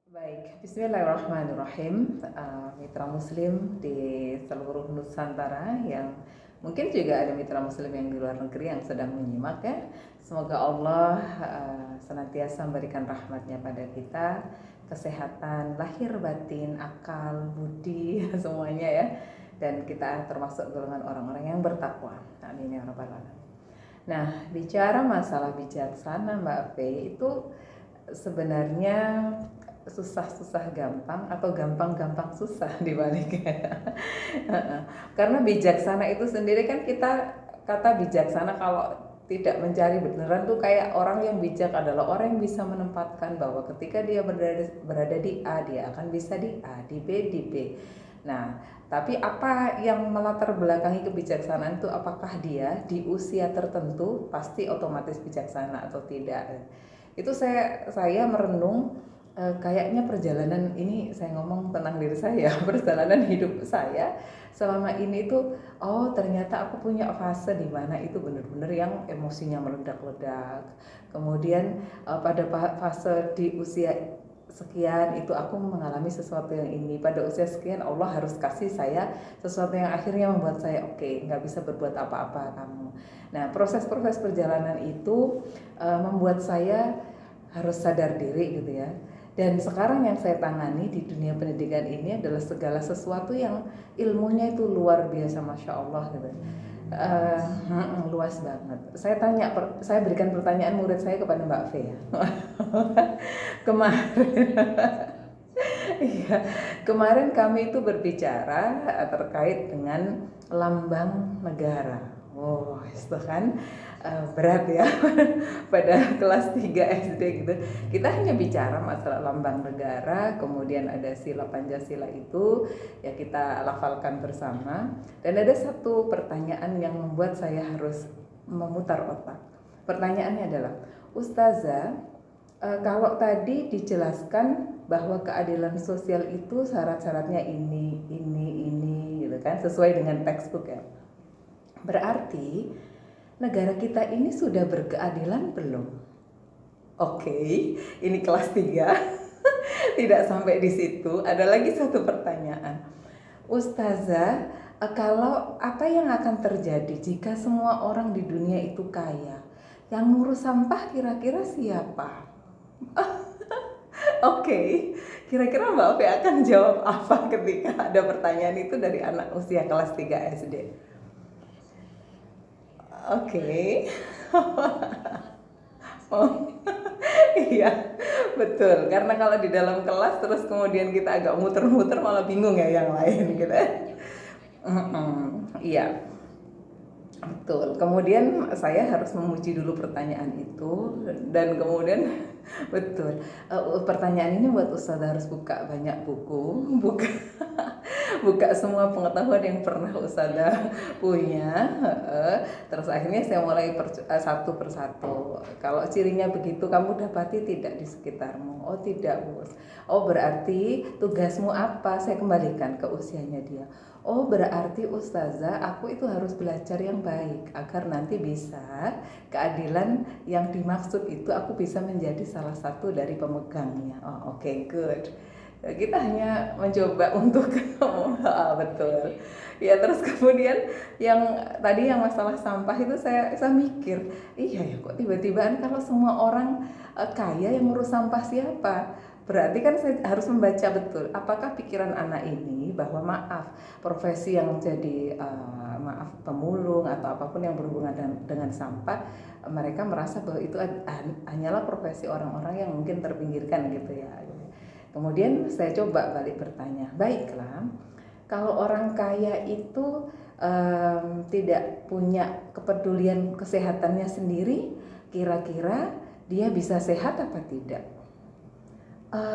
Baik, Bismillahirrahmanirrahim. Mitra Muslim di seluruh Nusantara yang mungkin juga ada mitra Muslim yang di luar negeri yang sedang menyimak ya. Semoga Allah senantiasa memberikan rahmatnya pada kita, kesehatan lahir batin, akal, budi semuanya ya. Dan kita termasuk golongan orang-orang yang bertakwa. Amin ya rabbal alamin. Nah, bicara masalah bijaksana Mbak F itu sebenarnya susah-susah gampang atau gampang-gampang susah dibaliknya. Karena bijaksana itu sendiri kan kita kata bijaksana kalau tidak mencari beneran tuh kayak orang yang bijak adalah orang yang bisa menempatkan bahwa ketika dia berada di A dia akan bisa di A, di B di B. Nah, tapi apa yang melatar belakangi kebijaksanaan itu, apakah dia di usia tertentu pasti otomatis bijaksana atau tidak? Itu saya merenung, kayaknya perjalanan ini saya ngomong tentang diri saya, perjalanan hidup saya selama ini tuh ternyata aku punya fase di mana itu benar-benar yang emosinya meledak-ledak. Kemudian pada fase di usia sekian itu aku mengalami sesuatu yang ini, pada usia sekian Allah harus kasih saya sesuatu yang akhirnya membuat saya oke, nggak bisa berbuat apa-apa kamu. Nah, proses-proses perjalanan itu membuat saya harus sadar diri gitu ya. Dan sekarang yang saya tangani di dunia pendidikan ini adalah segala sesuatu yang ilmunya itu luar biasa, masya Allah gitu. Luas banget. Saya berikan pertanyaan murid saya kepada Mbak V ya. Kemarin, iya, kemarin kami itu berbicara terkait dengan lambang negara. Oh, itu kan berat ya pada kelas 3 SD gitu. Kita hanya bicara masalah lambang negara, kemudian ada sila Pancasila itu ya kita lafalkan bersama. Dan ada satu pertanyaan yang membuat saya harus memutar otak. Pertanyaannya adalah, Ustazah, kalau tadi dijelaskan bahwa keadilan sosial itu syarat-syaratnya ini gitu kan, sesuai dengan textbook ya. Berarti negara kita ini sudah berkeadilan belum? Oke, ini kelas 3. Tidak sampai di situ, ada lagi satu pertanyaan. Ustazah, kalau apa yang akan terjadi jika semua orang di dunia itu kaya? Yang ngurus sampah kira-kira siapa? Oke, kira-kira Mbak Ope akan jawab apa ketika ada pertanyaan itu dari anak usia kelas 3 SD? Oke. Oh, iya, betul. Karena kalau di dalam kelas terus kemudian kita agak muter-muter malah bingung ya yang lain gitu. Iya, betul. Kemudian saya harus memuji dulu pertanyaan itu dan kemudian betul. Pertanyaan ini buat Ustazah harus buka banyak buku, buka semua pengetahuan yang pernah Ustazah punya. Terus akhirnya saya mulai satu persatu. Kalau cirinya begitu kamu dapati tidak di sekitarmu? Oh tidak, Bos. Oh berarti tugasmu apa? Saya kembalikan ke usianya dia. Oh berarti Ustazah aku itu harus belajar yang baik agar nanti bisa keadilan yang dimaksud itu aku bisa menjadi salah satu dari pemegangnya. Oh oke, good. Kita hanya mencoba untuk betul ya. Terus kemudian yang tadi yang masalah sampah itu saya mikir, iya ya kok tiba-tibaan kalau semua orang kaya yang ngurus sampah siapa? Berarti kan saya harus membaca betul apakah pikiran anak ini bahwa maaf profesi yang jadi maaf pemulung atau apapun yang berhubungan dengan sampah, mereka merasa bahwa itu hanyalah profesi orang-orang yang mungkin terpinggirkan gitu ya. Kemudian saya coba balik bertanya, baiklah, kalau orang kaya itu tidak punya kepedulian kesehatannya sendiri, kira-kira dia bisa sehat apa tidak?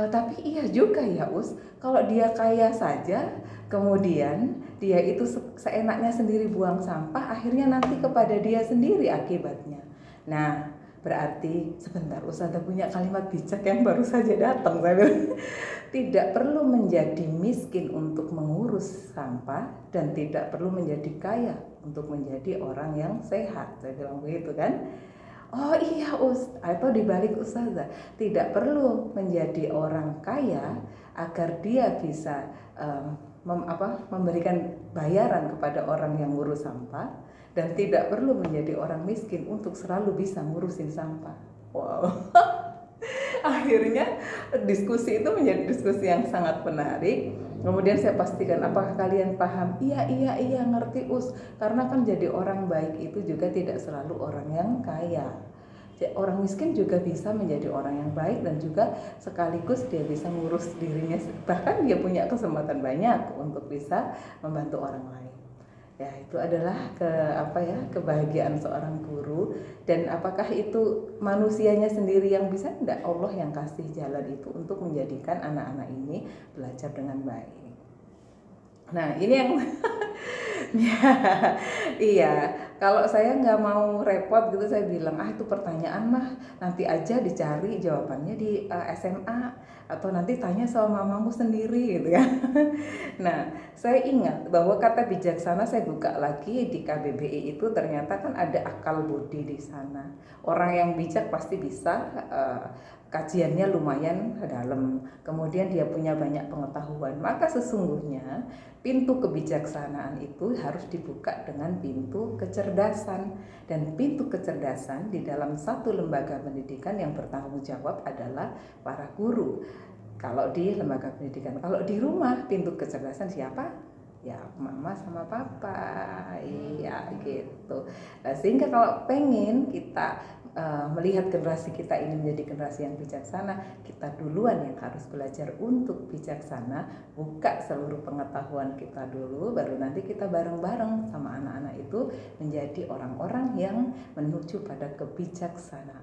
Tapi iya juga ya Us, kalau dia kaya saja, kemudian dia itu seenaknya sendiri buang sampah, akhirnya nanti kepada dia sendiri akibatnya. Nah, berarti sebentar, Ustazah punya kalimat bijak yang baru saja datang. Saya bilang, tidak perlu menjadi miskin untuk mengurus sampah dan tidak perlu menjadi kaya untuk menjadi orang yang sehat. Saya bilang begitu kan. Oh iya atau dibalik ustazah, tidak perlu menjadi orang kaya agar dia bisa memberikan bayaran kepada orang yang ngurus sampah, dan tidak perlu menjadi orang miskin untuk selalu bisa ngurusin sampah. Wow. Akhirnya diskusi itu menjadi diskusi yang sangat menarik. Kemudian saya pastikan, apakah kalian paham? Iya ngerti karena kan jadi orang baik itu juga tidak selalu orang yang kaya. Orang miskin juga bisa menjadi orang yang baik dan juga sekaligus dia bisa ngurus dirinya, bahkan dia punya kesempatan banyak untuk bisa membantu orang lain. Ya, itu adalah kebahagiaan seorang guru. Dan apakah itu manusianya sendiri yang bisa? Tidak, Allah yang kasih jalan itu untuk menjadikan anak-anak ini belajar dengan baik. Nah, ini yang ya, iya. Kalau saya nggak mau repot gitu, saya bilang itu pertanyaan mah nanti aja dicari jawabannya di SMA, atau nanti tanya sama mamamu sendiri gitu kan. Nah, saya ingat bahwa kata bijaksana, saya buka lagi di KBBI itu ternyata kan ada akal budi di sana. Orang yang bijak pasti bisa, kajiannya lumayan dalam, kemudian dia punya banyak pengetahuan. Maka sesungguhnya pintu kebijaksanaan itu harus dibuka dengan pintu kecerdasan. Dan pintu kecerdasan di dalam satu lembaga pendidikan yang bertanggung jawab adalah para guru. Kalau di lembaga pendidikan, kalau di rumah pintu kecerdasan siapa? Ya mama sama papa, iya gitu. Nah, sehingga kalau pengen kita melihat generasi kita ini menjadi generasi yang bijaksana, kita duluan yang harus belajar untuk bijaksana, buka seluruh pengetahuan kita dulu, baru nanti kita bareng-bareng sama anak-anak itu menjadi orang-orang yang menuju pada kebijaksanaan.